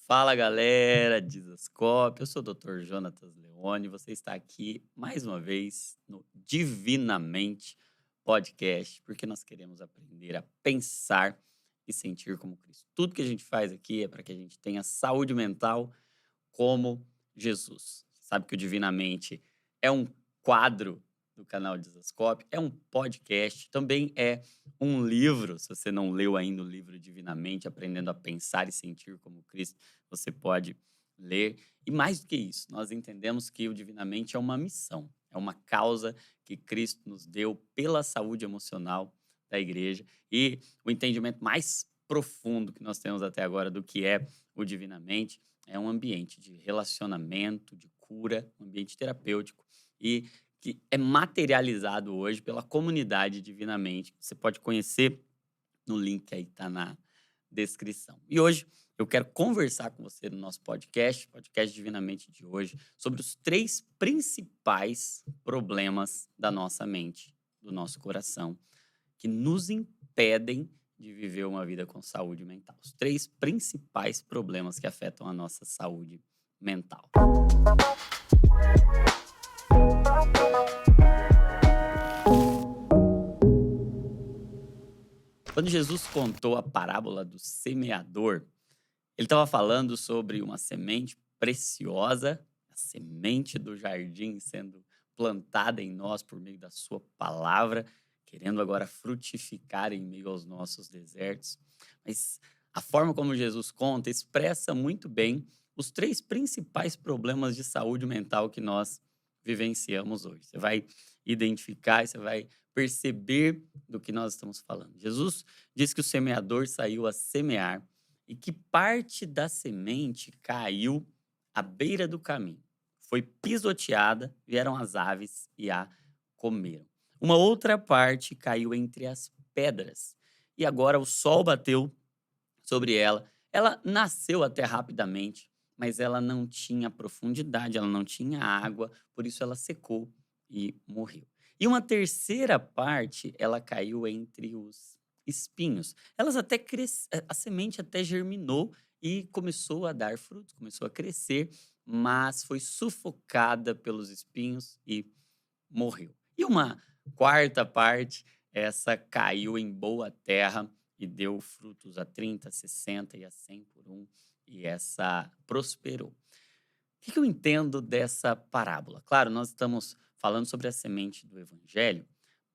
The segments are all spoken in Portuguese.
Fala galera, Dizascope, eu sou o Dr. Jonatas Leone, você está aqui mais uma vez no Divinamente Podcast, porque nós queremos aprender a pensar e sentir como Cristo. Tudo que a gente faz aqui é para que a gente tenha saúde mental como Jesus. Sabe que o Divinamente é um quadro do canal Dizascope, é um podcast, também é um livro. Se você não leu ainda o livro Divinamente, Aprendendo a Pensar e Sentir como Cristo, você pode ler. E mais do que isso, nós entendemos que o Divinamente é uma missão, é uma causa que Cristo nos deu pela saúde emocional da igreja. E o entendimento mais profundo que nós temos até agora do que é o Divinamente é um ambiente de relacionamento, de cura, um ambiente terapêutico e que é materializado hoje pela comunidade Divinamente. Você pode conhecer no link que aí está na descrição. E hoje eu quero conversar com você no nosso podcast Divinamente de hoje, sobre os três principais problemas da nossa mente, do nosso coração, que nos impedem de viver uma vida com saúde mental. Os três principais problemas que afetam a nossa saúde mental. Quando Jesus contou a parábola do semeador, ele estava falando sobre uma semente preciosa, a semente do jardim sendo plantada em nós por meio da sua palavra, querendo agora frutificar em meio aos nossos desertos. Mas a forma como Jesus conta expressa muito bem os três principais problemas de saúde mental que nós vivenciamos hoje. Você vai identificar e você vai perceber do que nós estamos falando. Jesus diz que o semeador saiu a semear e que parte da semente caiu à beira do caminho. Foi pisoteada, vieram as aves e a comeram. Uma outra parte caiu entre as pedras. E agora o sol bateu sobre ela. Ela nasceu até rapidamente, mas ela não tinha profundidade, ela não tinha água, por isso ela secou e morreu. E uma terceira parte, ela caiu entre os espinhos. Elas até a semente até germinou e começou a dar frutos, começou a crescer, mas foi sufocada pelos espinhos e morreu. E uma quarta parte, essa caiu em boa terra e deu frutos a 30, 60 e a 100 por um, e essa prosperou. O que eu entendo dessa parábola? Claro, nós estamos falando sobre a semente do evangelho,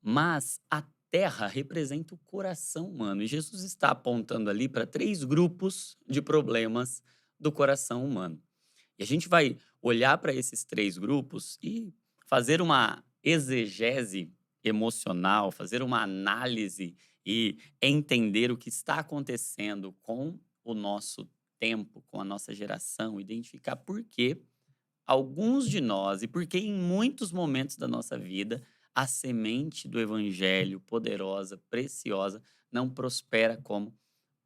mas a terra representa o coração humano. E Jesus está apontando ali para três grupos de problemas do coração humano. E a gente vai olhar para esses três grupos e fazer uma exegese emocional, fazer uma análise e entender o que está acontecendo com o nosso tempo, com a nossa geração, identificar por que alguns de nós e por que em muitos momentos da nossa vida a semente do evangelho poderosa, preciosa, não prospera como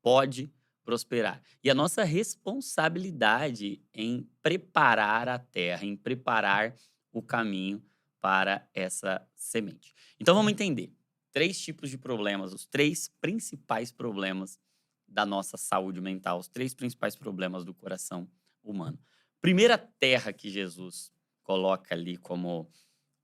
pode prosperar. E a nossa responsabilidade em preparar a terra, em preparar o caminho para essa semente. Então vamos entender. Três tipos de problemas, os três principais problemas da nossa saúde mental, os três principais problemas do coração humano. Primeira terra que Jesus coloca ali como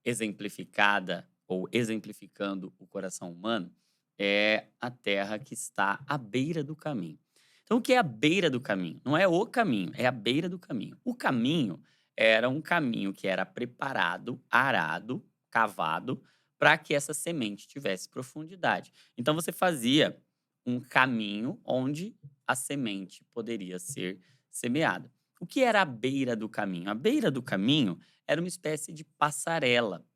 exemplificada ou exemplificando o coração humano é a terra que está à beira do caminho. Então, o que é a beira do caminho? Não é o caminho, é a beira do caminho. O caminho era um caminho que era preparado, arado, cavado, para que essa semente tivesse profundidade. Então, você fazia um caminho onde a semente poderia ser semeada. O que era a beira do caminho? A beira do caminho era uma espécie de passarela,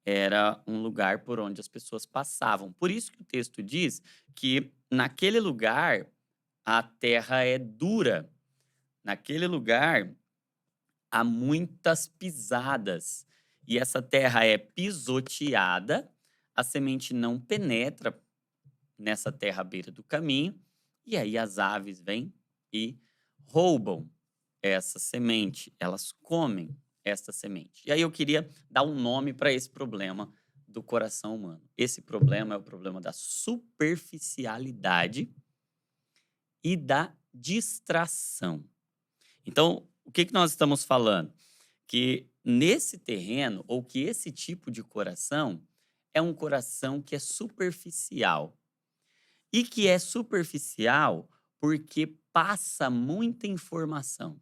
era um lugar por onde as pessoas passavam. Por isso que o texto diz que naquele lugar a terra é dura, naquele lugar há muitas pisadas e essa terra é pisoteada, a semente não penetra nessa terra à beira do caminho, e aí as aves vêm e roubam essa semente, elas comem essa semente. E aí eu queria dar um nome para esse problema do coração humano. Esse problema é o problema da superficialidade e da distração. Então, o que nós estamos falando? Que nesse terreno, ou que esse tipo de coração é um coração que é superficial. E que é superficial porque passa muita informação,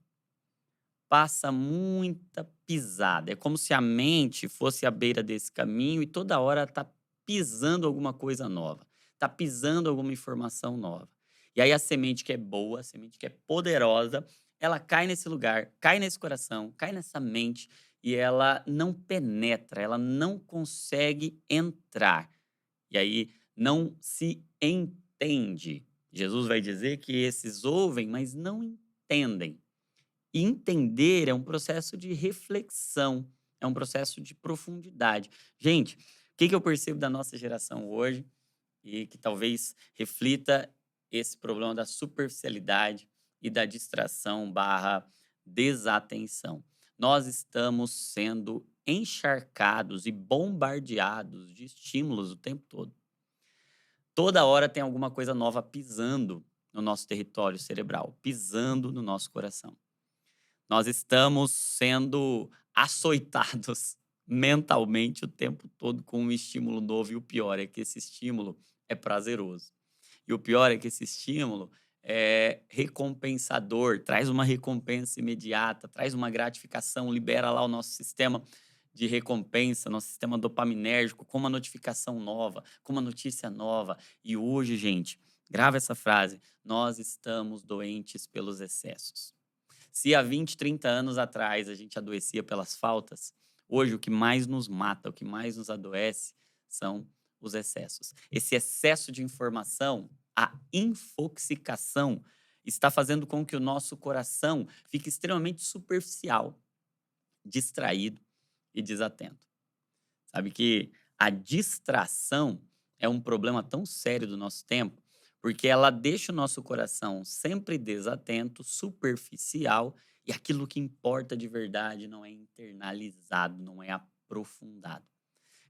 passa muita pisada. É como se a mente fosse à beira desse caminho e toda hora está pisando alguma coisa nova, está pisando alguma informação nova. E aí a semente que é boa, a semente que é poderosa, ela cai nesse lugar, cai nesse coração, cai nessa mente e ela não penetra, ela não consegue entrar. E aí não se entende. Jesus vai dizer que esses ouvem, mas não entendem. E entender é um processo de reflexão, é um processo de profundidade. Gente, o que eu percebo da nossa geração hoje e que talvez reflita esse problema da superficialidade e da distração barra desatenção. Nós estamos sendo encharcados e bombardeados de estímulos o tempo todo. Toda hora tem alguma coisa nova pisando no nosso território cerebral, pisando no nosso coração. Nós estamos sendo açoitados mentalmente o tempo todo com um estímulo novo, e o pior é que esse estímulo é prazeroso. E o pior é que esse estímulo é recompensador, traz uma recompensa imediata, traz uma gratificação, libera lá o nosso sistema de recompensa, nosso sistema dopaminérgico, com uma notificação nova, com uma notícia nova. E hoje, gente, grava essa frase: nós estamos doentes pelos excessos. Se há 20, 30 anos atrás a gente adoecia pelas faltas, hoje o que mais nos mata, o que mais nos adoece são os excessos. Esse excesso de informação, a infoxicação, está fazendo com que o nosso coração fique extremamente superficial, distraído e desatento. Sabe que a distração é um problema tão sério do nosso tempo, porque ela deixa o nosso coração sempre desatento, superficial, e aquilo que importa de verdade não é internalizado, não é aprofundado.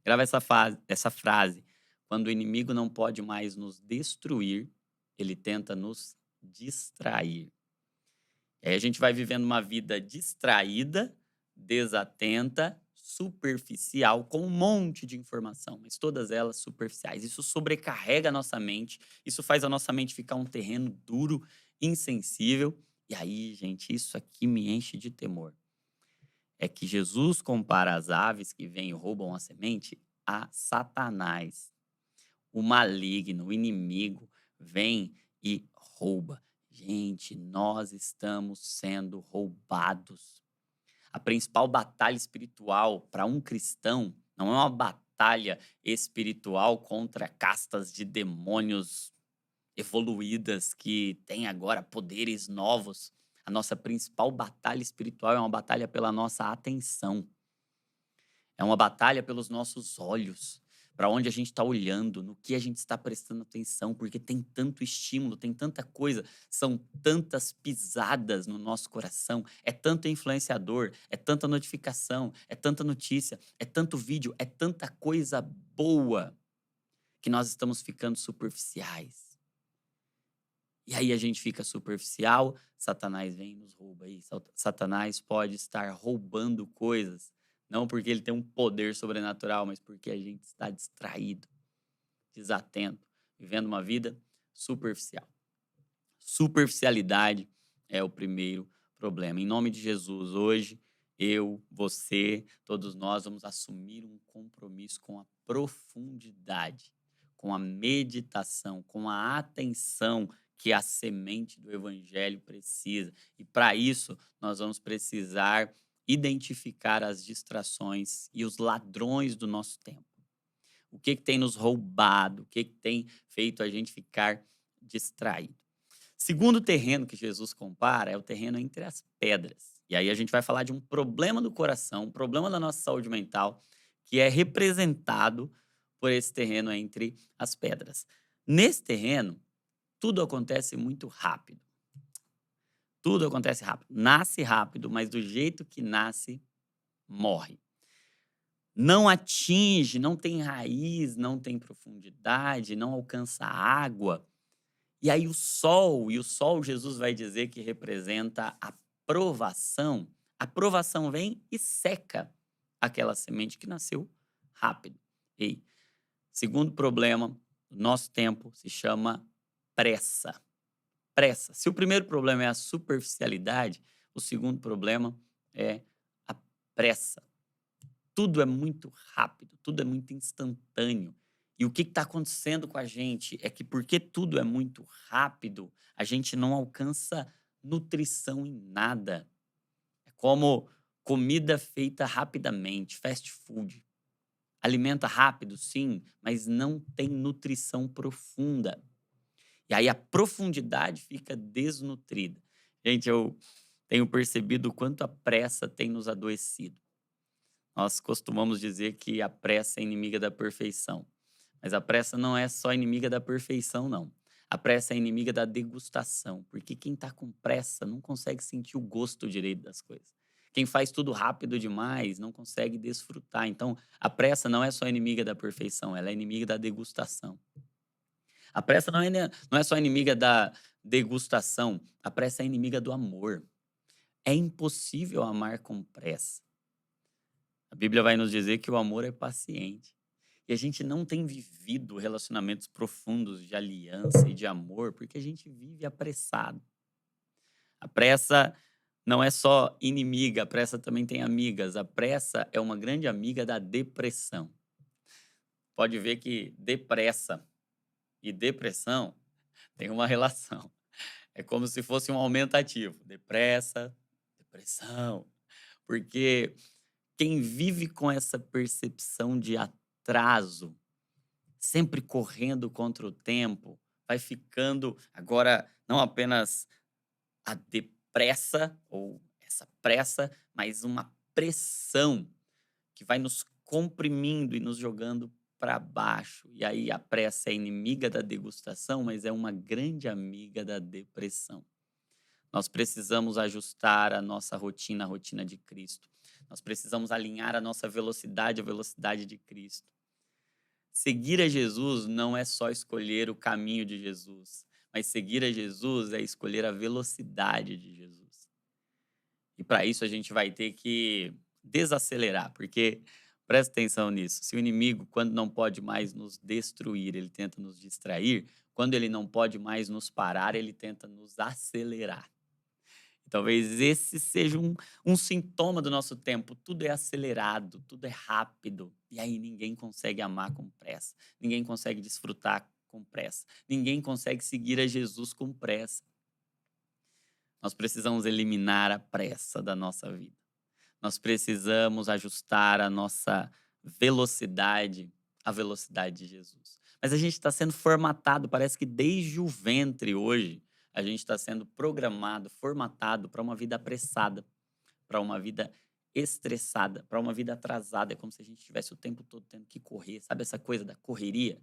Grava essa frase. Quando o inimigo não pode mais nos destruir, ele tenta nos distrair. E aí a gente vai vivendo uma vida distraída, desatenta, superficial, com um monte de informação, mas todas elas superficiais. Isso sobrecarrega a nossa mente, isso faz a nossa mente ficar um terreno duro, insensível. E aí, gente, isso aqui me enche de temor. É que Jesus compara as aves que vêm e roubam a semente a Satanás. O maligno, o inimigo, vem e rouba. Gente, nós estamos sendo roubados. A principal batalha espiritual para um cristão não é uma batalha espiritual contra castas de demônios evoluídas que têm agora poderes novos. A nossa principal batalha espiritual é uma batalha pela nossa atenção. É uma batalha pelos nossos olhos, para onde a gente está olhando, no que a gente está prestando atenção, porque tem tanto estímulo, tem tanta coisa, são tantas pisadas no nosso coração, é tanto influenciador, é tanta notificação, é tanta notícia, é tanto vídeo, é tanta coisa boa que nós estamos ficando superficiais. E aí a gente fica superficial, Satanás vem e nos rouba aí. Satanás pode estar roubando coisas, não porque ele tem um poder sobrenatural, mas porque a gente está distraído, desatento, vivendo uma vida superficial. Superficialidade é o primeiro problema. Em nome de Jesus, hoje, eu, você, todos nós vamos assumir um compromisso com a profundidade, com a meditação, com a atenção que a semente do evangelho precisa. E para isso, nós vamos precisar identificar as distrações e os ladrões do nosso tempo. O que tem nos roubado, o que tem feito a gente ficar distraído. Segundo terreno que Jesus compara é o terreno entre as pedras. E aí a gente vai falar de um problema do coração, um problema da nossa saúde mental, que é representado por esse terreno entre as pedras. Nesse terreno, tudo acontece muito rápido. Tudo acontece rápido. Nasce rápido, mas do jeito que nasce, morre. Não atinge, não tem raiz, não tem profundidade, não alcança água. E aí o sol Jesus vai dizer que representa a a aprovação vem e seca aquela semente que nasceu rápido. E segundo problema do nosso tempo se chama pressa. Pressa. Se o primeiro problema é a superficialidade, o segundo problema é a pressa. Tudo é muito rápido, tudo é muito instantâneo. E o que está acontecendo com a gente é que, porque tudo é muito rápido, a gente não alcança nutrição em nada. É como comida feita rapidamente, fast food. Alimenta rápido, sim, mas não tem nutrição profunda. E aí a profundidade fica desnutrida. Gente, eu tenho percebido o quanto a pressa tem nos adoecido. Nós costumamos dizer que a pressa é inimiga da perfeição. Mas a pressa não é só inimiga da perfeição, não. A pressa é inimiga da degustação, porque quem está com pressa não consegue sentir o gosto direito das coisas. Quem faz tudo rápido demais não consegue desfrutar. Então, a pressa não é só inimiga da perfeição, ela é inimiga da degustação. A pressa não é só inimiga da degustação, a pressa é inimiga do amor. É impossível amar com pressa. A Bíblia vai nos dizer que o amor é paciente. E a gente não tem vivido relacionamentos profundos de aliança e de amor porque a gente vive apressado. A pressa não é só inimiga, a pressa também tem amigas. A pressa é uma grande amiga da depressão. Pode ver que depressa e depressão têm uma relação. É como se fosse um aumentativo. Depressa, depressão. Porque quem vive com essa percepção de atraso, sempre correndo contra o tempo, vai ficando agora não apenas a depressa ou essa pressa, mas uma pressão que vai nos comprimindo e nos jogando para baixo. E aí a pressa é inimiga da degustação, mas é uma grande amiga da depressão. Nós precisamos ajustar a nossa rotina à rotina de Cristo. Nós precisamos alinhar a nossa velocidade à velocidade de Cristo. Seguir a Jesus não é só escolher o caminho de Jesus, mas seguir a Jesus é escolher a velocidade de Jesus. E para isso a gente vai ter que desacelerar, porque presta atenção nisso. Se o inimigo, quando não pode mais nos destruir, ele tenta nos distrair, quando ele não pode mais nos parar, ele tenta nos acelerar. Talvez esse seja um sintoma do nosso tempo. Tudo é acelerado, tudo é rápido. E aí ninguém consegue amar com pressa. Ninguém consegue desfrutar com pressa. Ninguém consegue seguir a Jesus com pressa. Nós precisamos eliminar a pressa da nossa vida. Nós precisamos ajustar a nossa velocidade à velocidade de Jesus. Mas a gente está sendo formatado, parece que desde o ventre hoje, a gente está sendo programado, formatado para uma vida apressada, para uma vida estressada, para uma vida atrasada. É como se a gente tivesse o tempo todo tendo que correr. Sabe essa coisa da correria?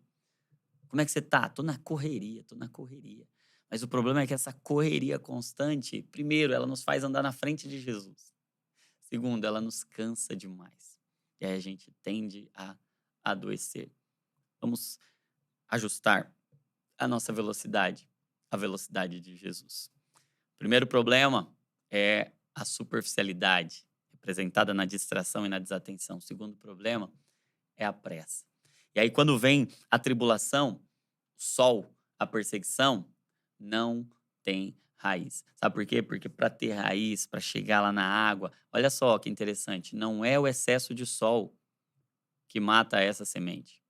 Como é que você tá? Tô na correria, tô na correria. Mas o problema é que essa correria constante, primeiro, ela nos faz andar na frente de Jesus. Segundo, ela nos cansa demais. E aí a gente tende a adoecer. Vamos ajustar a nossa velocidade à velocidade de Jesus. O primeiro problema é a superficialidade, representada na distração e na desatenção. O segundo problema é a pressa. E aí, quando vem a tribulação, o sol, a perseguição, não tem raiz. Sabe por quê? Porque para ter raiz, para chegar lá na água, olha só que interessante, não é o excesso de sol que mata essa semente,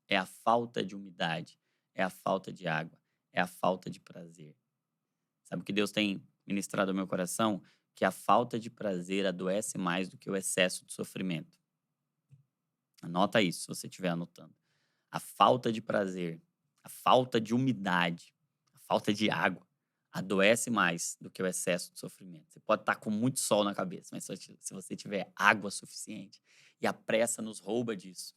é a falta de umidade, é a falta de água, é a falta de prazer. Sabe o que Deus tem ministrado ao meu coração? Que a falta de prazer adoece mais do que o excesso de sofrimento. Anota isso, se você estiver anotando. A falta de prazer, a falta de umidade, a falta de água adoece mais do que o excesso de sofrimento. Você pode estar com muito sol na cabeça, mas se você tiver água suficiente, e a pressa nos rouba disso.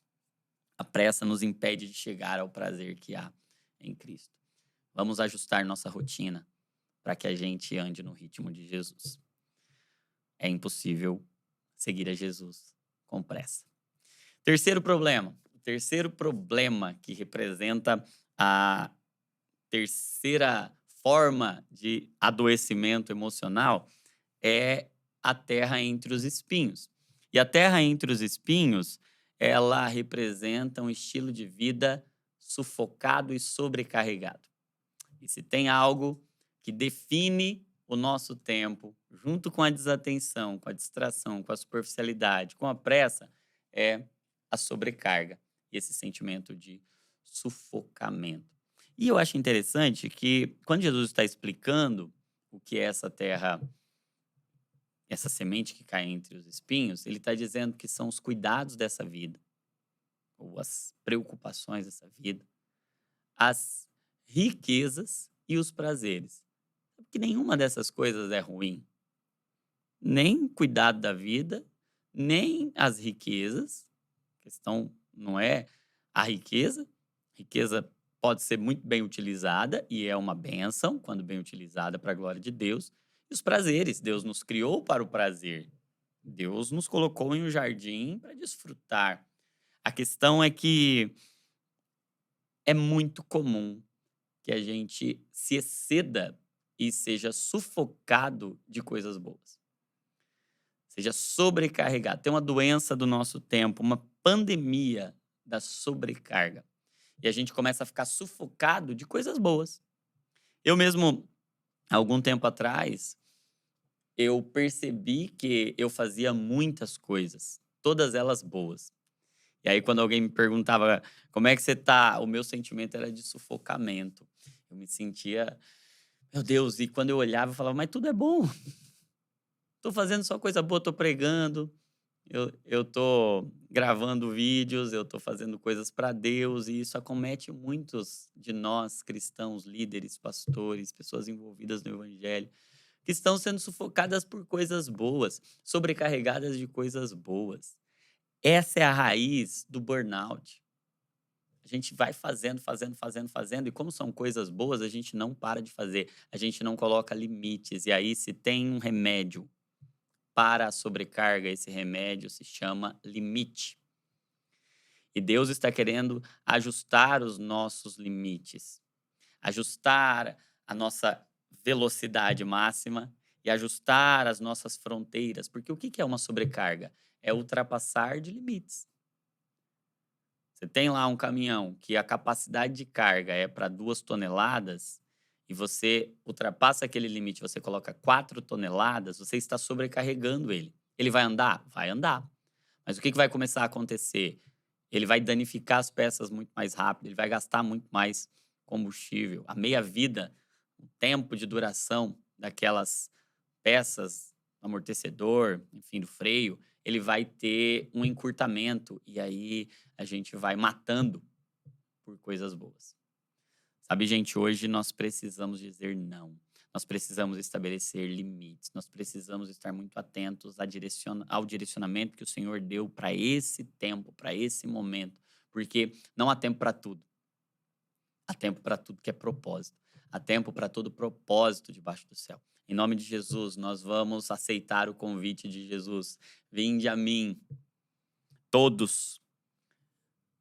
A pressa nos impede de chegar ao prazer que há em Cristo. Vamos ajustar nossa rotina para que a gente ande no ritmo de Jesus. É impossível seguir a Jesus com pressa. Terceiro problema. O terceiro problema que representa a terceira forma de adoecimento emocional é a terra entre os espinhos. E a terra entre os espinhos, ela representa um estilo de vida sufocado e sobrecarregado. E se tem algo que define o nosso tempo, junto com a desatenção, com a distração, com a superficialidade, com a pressa, é a sobrecarga e esse sentimento de sufocamento. E eu acho interessante que, quando Jesus está explicando o que é essa terra, essa semente que cai entre os espinhos, ele está dizendo que são os cuidados dessa vida, ou as preocupações dessa vida, as riquezas e os prazeres. Porque nenhuma dessas coisas é ruim. Nem cuidado da vida, nem as riquezas. A questão não é a riqueza. Riqueza pode ser muito bem utilizada e é uma bênção quando bem utilizada para a glória de Deus. E os prazeres, Deus nos criou para o prazer. Deus nos colocou em um jardim para desfrutar. A questão é que é muito comum que a gente se exceda e seja sufocado de coisas boas, seja sobrecarregado. Tem uma doença do nosso tempo, uma pandemia da sobrecarga. E a gente começa a ficar sufocado de coisas boas. Eu mesmo, há algum tempo atrás, eu percebi que eu fazia muitas coisas, todas elas boas. E aí, quando alguém me perguntava como é que você tá, o meu sentimento era de sufocamento. Eu me sentia, meu Deus, e quando eu olhava, eu falava, mas tudo é bom. Tô fazendo só coisa boa, tô pregando, eu tô gravando vídeos, eu tô fazendo coisas para Deus, e isso acomete muitos de nós, cristãos, líderes, pastores, pessoas envolvidas no evangelho, que estão sendo sufocadas por coisas boas, sobrecarregadas de coisas boas. Essa é a raiz do burnout. A gente vai fazendo, fazendo, fazendo, fazendo, e como são coisas boas, a gente não para de fazer, a gente não coloca limites. E aí, se tem um remédio para a sobrecarga, esse remédio se chama limite. E Deus está querendo ajustar os nossos limites, ajustar a nossa velocidade máxima e ajustar as nossas fronteiras. Porque o que que é uma sobrecarga? É ultrapassar de limites. Você tem lá um caminhão que a capacidade de carga é para 2 toneladas e você ultrapassa aquele limite, você coloca 4 toneladas, você está sobrecarregando ele. Ele vai andar? Vai andar. Mas o que que vai começar a acontecer? Ele vai danificar as peças muito mais rápido, ele vai gastar muito mais combustível. A meia-vida, o tempo de duração daquelas peças, amortecedor, enfim, do freio, ele vai ter um encurtamento e aí a gente vai matando por coisas boas. Sabe, gente, hoje nós precisamos dizer não. Nós precisamos estabelecer limites. Nós precisamos estar muito atentos ao direcionamento que o Senhor deu para esse tempo, para esse momento, porque não há tempo para tudo. Há tempo para tudo que é propósito. Há tempo para todo propósito debaixo do céu. Em nome de Jesus, nós vamos aceitar o convite de Jesus. Vinde a mim, todos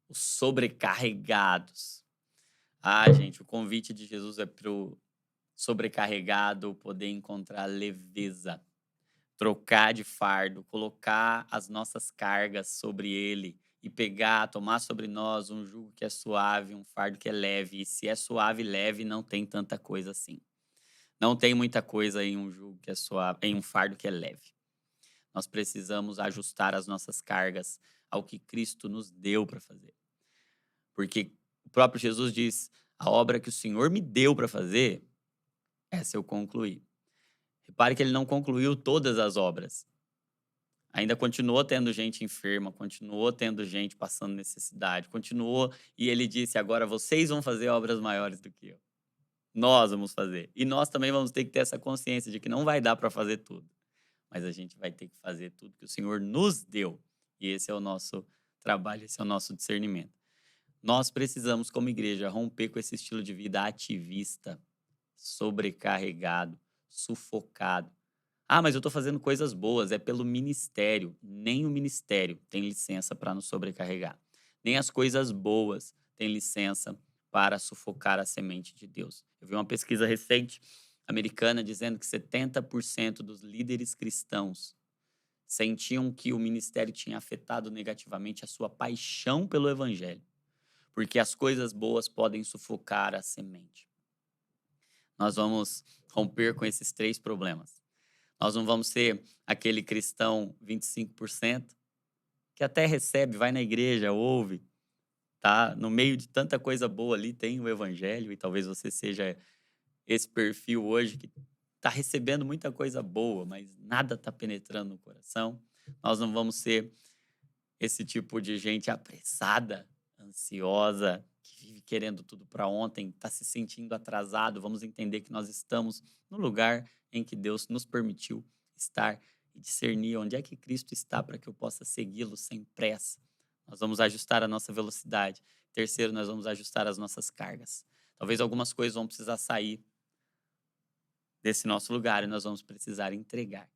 os sobrecarregados. Ah, gente, o convite de Jesus é para o sobrecarregado poder encontrar leveza, trocar de fardo, colocar as nossas cargas sobre ele e pegar, tomar sobre nós um jugo que é suave, um fardo que é leve. E se é suave e leve, não tem tanta coisa assim. Não tem muita coisa em um jugo que é suave, em um fardo que é leve. Nós precisamos ajustar as nossas cargas ao que Cristo nos deu para fazer. Porque o próprio Jesus diz: a obra que o Senhor me deu para fazer, essa eu concluí. Repare que ele não concluiu todas as obras. Ainda continuou tendo gente enferma, continuou tendo gente passando necessidade, continuou, e ele disse: agora vocês vão fazer obras maiores do que eu. Nós vamos fazer. E nós também vamos ter que ter essa consciência de que não vai dar para fazer tudo, mas a gente vai ter que fazer tudo que o Senhor nos deu. E esse é o nosso trabalho, esse é o nosso discernimento. Nós precisamos, como igreja, romper com esse estilo de vida ativista, sobrecarregado, sufocado. Ah, mas eu estou fazendo coisas boas, é pelo ministério. Nem o ministério tem licença para nos sobrecarregar. Nem as coisas boas têm licença para sufocar a semente de Deus. Eu vi uma pesquisa recente, americana dizendo que 70% dos líderes cristãos sentiam que o ministério tinha afetado negativamente a sua paixão pelo evangelho, porque as coisas boas podem sufocar a semente. Nós vamos romper com esses três problemas. Nós não vamos ser aquele cristão 25% que até recebe, vai na igreja, ouve, tá? No meio de tanta coisa boa ali tem o evangelho e talvez você seja esse perfil hoje que está recebendo muita coisa boa, mas nada está penetrando no coração. Nós não vamos ser esse tipo de gente apressada, ansiosa, que vive querendo tudo para ontem, está se sentindo atrasado. Vamos entender que nós estamos no lugar em que Deus nos permitiu estar e discernir onde é que Cristo está para que eu possa segui-lo sem pressa. Nós vamos ajustar a nossa velocidade. Terceiro, nós vamos ajustar as nossas cargas. Talvez algumas coisas vão precisar sair desse nosso lugar e nós vamos precisar entregar.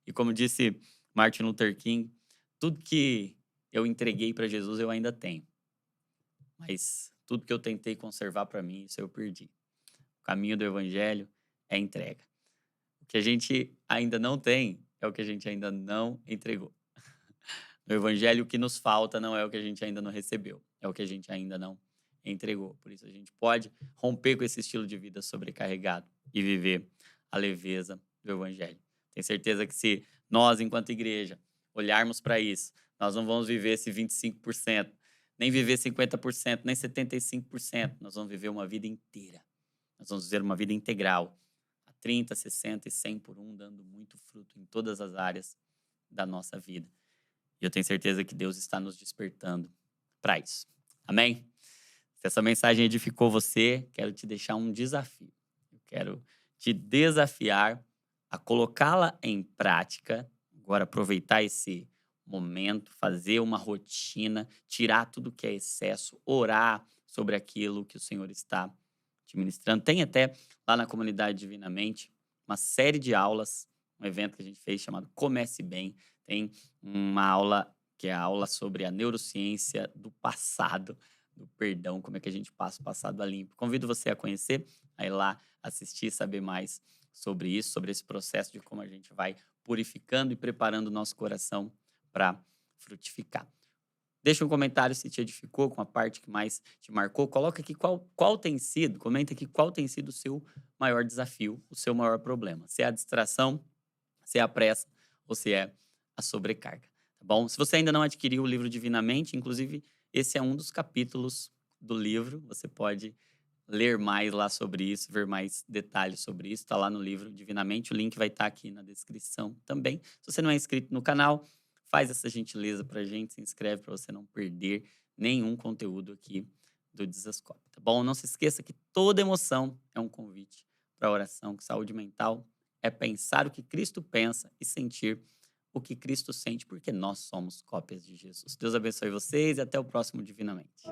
E como disse Martin Luther King, tudo que eu entreguei para Jesus eu ainda tenho. Mas tudo que eu tentei conservar para mim, isso eu perdi. O caminho do evangelho é entrega. O que a gente ainda não tem é o que a gente ainda não entregou. No evangelho, o que nos falta não é o que a gente ainda não recebeu, é o que a gente ainda não entregou. Por isso a gente pode romper com esse estilo de vida sobrecarregado e viver a leveza do evangelho. Tenho certeza que se nós, enquanto igreja, olharmos para isso, nós não vamos viver esse 25%, nem viver 50%, nem 75%. Nós vamos viver uma vida inteira. Nós vamos viver uma vida integral, a 30, 60 e 100 por um, dando muito fruto em todas as áreas da nossa vida. E eu tenho certeza que Deus está nos despertando para isso. Amém? Se essa mensagem edificou você, quero te deixar um desafio. Eu quero te desafiar a colocá-la em prática. Agora, aproveitar esse momento, fazer uma rotina, tirar tudo que é excesso, orar sobre aquilo que o Senhor está te ministrando. Tem até lá na comunidade Divinamente uma série de aulas, um evento que a gente fez chamado Comece Bem. Tem uma aula que é a aula sobre a neurociência do passado, do perdão, como é que a gente passa o passado a limpo. Convido você a conhecer, a ir lá assistir, saber mais sobre isso, sobre esse processo de como a gente vai purificando e preparando o nosso coração para frutificar. Deixa um comentário se te edificou, com a parte que mais te marcou. Coloca aqui qual tem sido, comenta aqui qual tem sido o seu maior desafio, o seu maior problema. Se é a distração, se é a pressa ou se é a sobrecarga, tá bom? Se você ainda não adquiriu o livro Divinamente, inclusive esse é um dos capítulos do livro, você pode ler mais lá sobre isso, ver mais detalhes sobre isso, está lá no livro Divinamente, o link vai estar aqui na descrição também. Se você não é inscrito no canal, faz essa gentileza pra gente, se inscreve para você não perder nenhum conteúdo aqui do Desascope, tá bom? Não se esqueça que toda emoção é um convite para oração, que saúde mental é pensar o que Cristo pensa e sentir o que Cristo sente, porque nós somos cópias de Jesus. Deus abençoe vocês e até o próximo Divinamente.